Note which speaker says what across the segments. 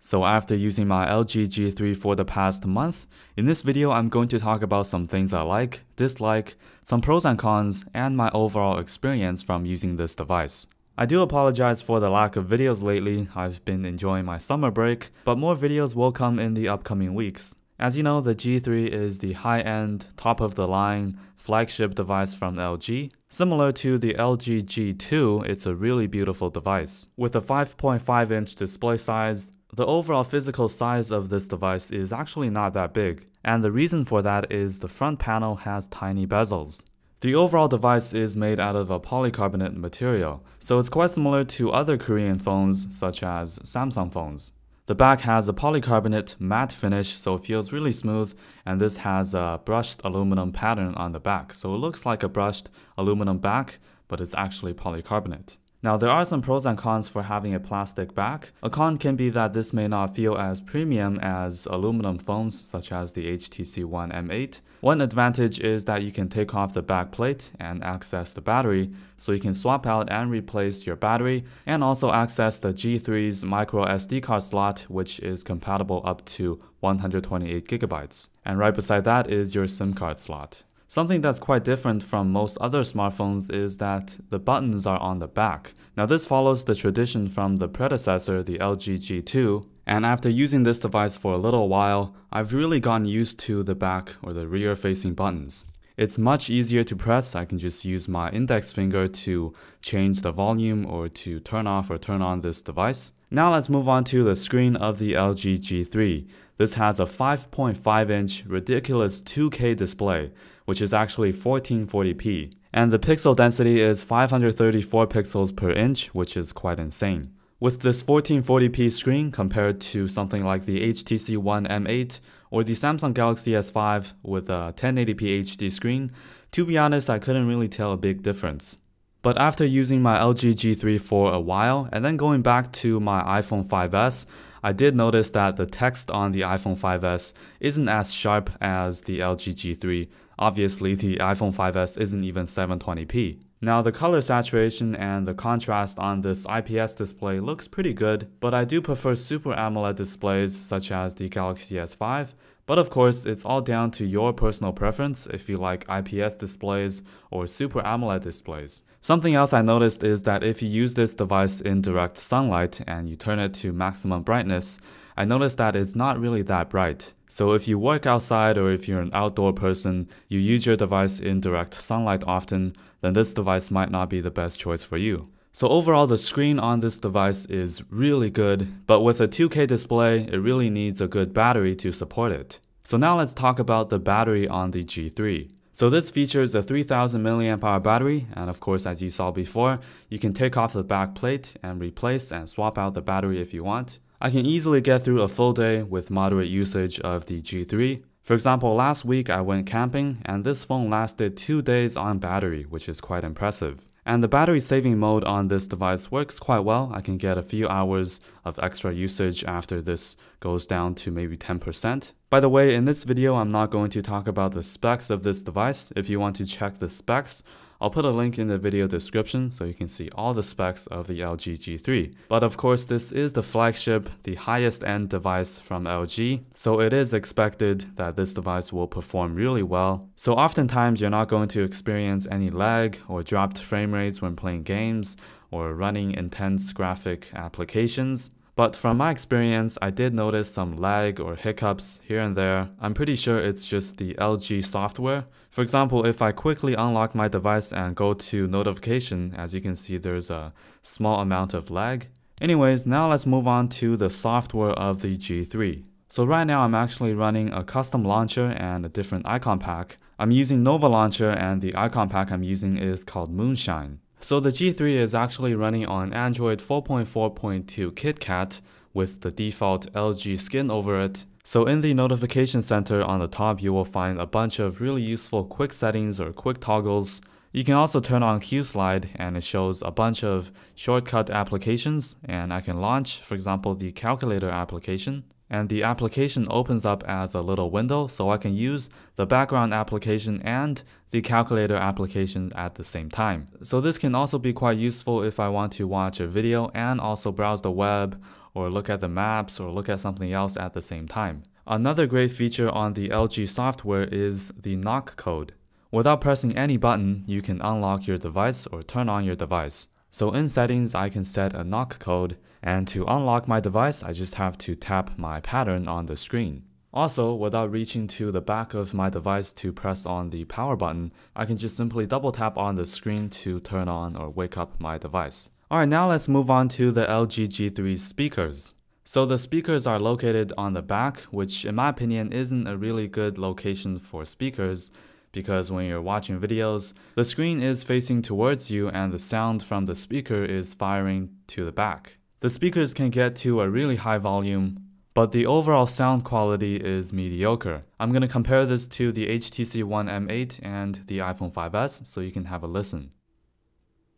Speaker 1: So after using my LG G3 for the past month, in this video I'm going to talk about some things I like, dislike, some pros and cons, and my overall experience from using this device. I do apologize for the lack of videos lately. I've been enjoying my summer break, but more videos will come in the upcoming weeks. As you know, the G3 is the high-end, top-of-the-line flagship device from LG. Similar to the LG G2, it's a really beautiful device. With a 5.5-inch display size, the overall physical size of this device is actually not that big, and the reason for that is the front panel has tiny bezels. The overall device is made out of a polycarbonate material, so it's quite similar to other Korean phones such as Samsung phones. The back has a polycarbonate matte finish, so it feels really smooth, and this has a brushed aluminum pattern on the back, so it looks like a brushed aluminum back, but it's actually polycarbonate. Now there are some pros and cons for having a plastic back. A con can be that this may not feel as premium as aluminum phones such as the HTC One M8. One advantage is that you can take off the back plate and access the battery, so you can swap out and replace your battery, and also access the G3's micro SD card slot, which is compatible up to 128 GB. And right beside that is your SIM card slot. Something that's quite different from most other smartphones is that the buttons are on the back. Now this follows the tradition from the predecessor, the LG G2, and after using this device for a little while, I've really gotten used to the back or the rear facing buttons. It's much easier to press. I can just use my index finger to change the volume or to turn off or turn on this device. Now let's move on to the screen of the LG G3. This has a 5.5-inch ridiculous 2K display, which is actually 1440p. And the pixel density is 534 pixels per inch, which is quite insane. With this 1440p screen compared to something like the HTC One M8 or the Samsung Galaxy S5 with a 1080p HD screen, to be honest, I couldn't really tell a big difference. But after using my LG G3 for a while and then going back to my iPhone 5S, I did notice that the text on the iPhone 5S isn't as sharp as the LG G3. Obviously, the iPhone 5S isn't even 720p. Now, the color saturation and the contrast on this IPS display looks pretty good, but I do prefer Super AMOLED displays such as the Galaxy S5. But of course, it's all down to your personal preference if you like IPS displays or Super AMOLED displays. Something else I noticed is that if you use this device in direct sunlight and you turn it to maximum brightness, I noticed that it's not really that bright. So if you work outside or if you're an outdoor person, you use your device in direct sunlight often, then this device might not be the best choice for you. So overall, the screen on this device is really good, but with a 2K display, it really needs a good battery to support it. So now let's talk about the battery on the G3. So this features a 3000 mAh battery, and of course, as you saw before, you can take off the back plate and replace and swap out the battery if you want. I can easily get through a full day with moderate usage of the G3. For example, last week I went camping and this phone lasted 2 days on battery, which is quite impressive. And the battery saving mode on this device works quite well. I can get a few hours of extra usage after this goes down to maybe 10%. By the way, in this video, I'm not going to talk about the specs of this device. If you want to check the specs, I'll put a link in the video description so you can see all the specs of the LG G3. But of course, this is the flagship, the highest end device from LG, so it is expected that this device will perform really well. So oftentimes you're not going to experience any lag or dropped frame rates when playing games or running intense graphic applications. But from my experience, I did notice some lag or hiccups here and there. I'm pretty sure it's just the LG software. For example, if I quickly unlock my device and go to notification, as you can see, there's a small amount of lag. Anyways, now let's move on to the software of the G3. So right now I'm actually running a custom launcher and a different icon pack. I'm using Nova Launcher and the icon pack I'm using is called Moonshine. So the G3 is actually running on Android 4.4.2 KitKat with the default LG skin over it. So in the notification center on the top, you will find a bunch of really useful quick settings or quick toggles. You can also turn on QSlide and it shows a bunch of shortcut applications, and I can launch, for example, the calculator application. And the application opens up as a little window, so I can use the background application and the calculator application at the same time. So this can also be quite useful if I want to watch a video and also browse the web or look at the maps, or look at something else at the same time. Another great feature on the LG software is the NOC code. Without pressing any button, you can unlock your device or turn on your device. So in settings, I can set a NOC code, and to unlock my device, I just have to tap my pattern on the screen. Also, without reaching to the back of my device to press on the power button, I can just simply double tap on the screen to turn on or wake up my device. Alright, now let's move on to the LG G3 speakers. So the speakers are located on the back, which in my opinion isn't a really good location for speakers, because when you're watching videos, the screen is facing towards you and the sound from the speaker is firing to the back. The speakers can get to a really high volume, but the overall sound quality is mediocre. I'm going to compare this to the HTC One M8 and the iPhone 5S so you can have a listen.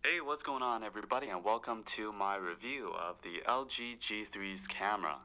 Speaker 1: Hey, what's going on everybody, and welcome to my review of the LG G3's camera.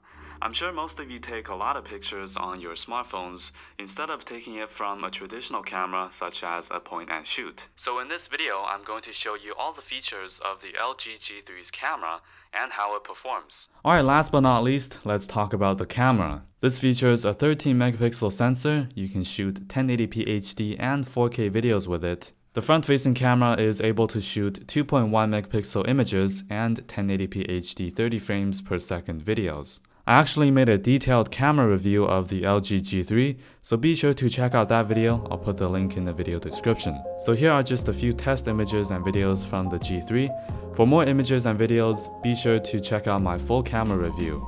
Speaker 1: I'm sure most of you take a lot of pictures on your smartphones instead of taking it from a traditional camera such as a point and shoot. So in this video, I'm going to show you all the features of the LG G3's camera and how it performs. Alright, last but not least, let's talk about the camera. This features a 13 megapixel sensor. You can shoot 1080p HD and 4K videos with it. The front-facing camera is able to shoot 2.1 megapixel images and 1080p HD 30 frames per second videos. I actually made a detailed camera review of the LG G3, so be sure to check out that video. I'll put the link in the video description. So here are just a few test images and videos from the G3. For more images and videos, be sure to check out my full camera review.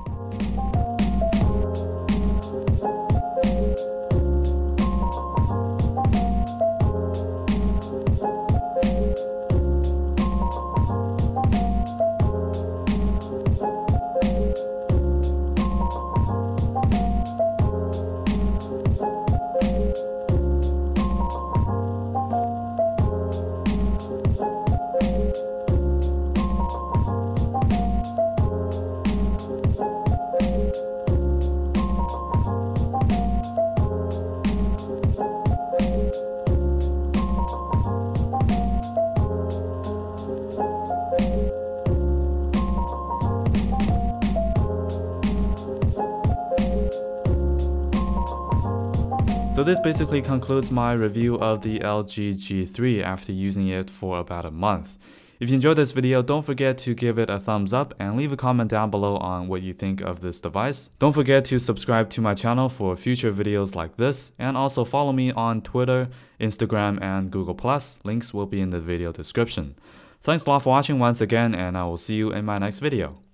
Speaker 1: So this basically concludes my review of the LG G3 after using it for about a month. If you enjoyed this video, don't forget to give it a thumbs up and leave a comment down below on what you think of this device. Don't forget to subscribe to my channel for future videos like this, and also follow me on Twitter, Instagram, and Google+. Links will be in the video description. Thanks a lot for watching once again, and I will see you in my next video.